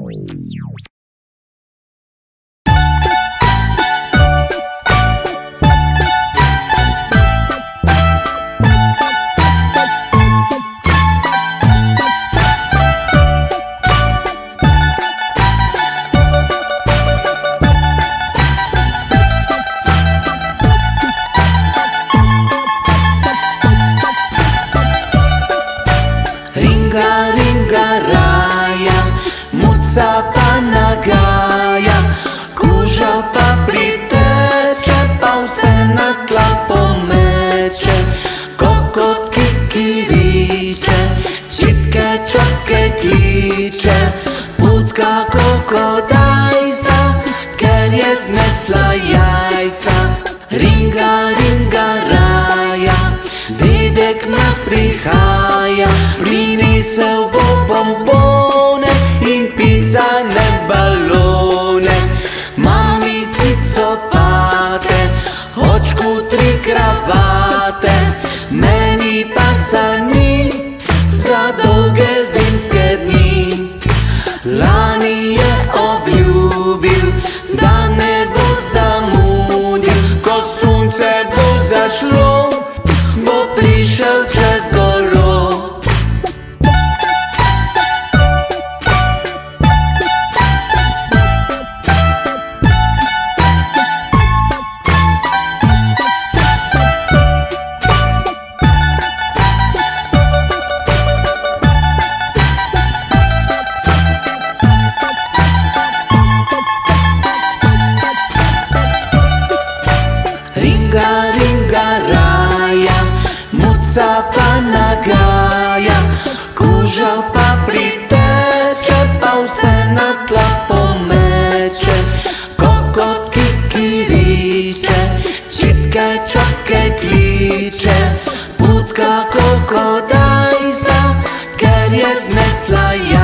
Ringa, ringa, raja, muca pa nagaja, kuža pa priteče, pa vse na tla pomeče. Kokot kikiriče, čipke čopke kliče, putka kokodajca, ker je znesla jajca. Ringa, ringa, raja, dedek nas prihaja, prinesel bo bombone in pisane balone. Mamici copate, očku 3 kravate, meni pa sani za dolge zimske dni. Lani je obljubil, da ne bo zamudil, ko sunce bo zašlo, bo prišel čez goro. Ringa, ringa, raja, muca pa nagaja, kuža pa priteče, pa vse na tla pomeče. Kokot kikiriče, čipke čopke kliče, putka kokodajca, ker je znesla jajca.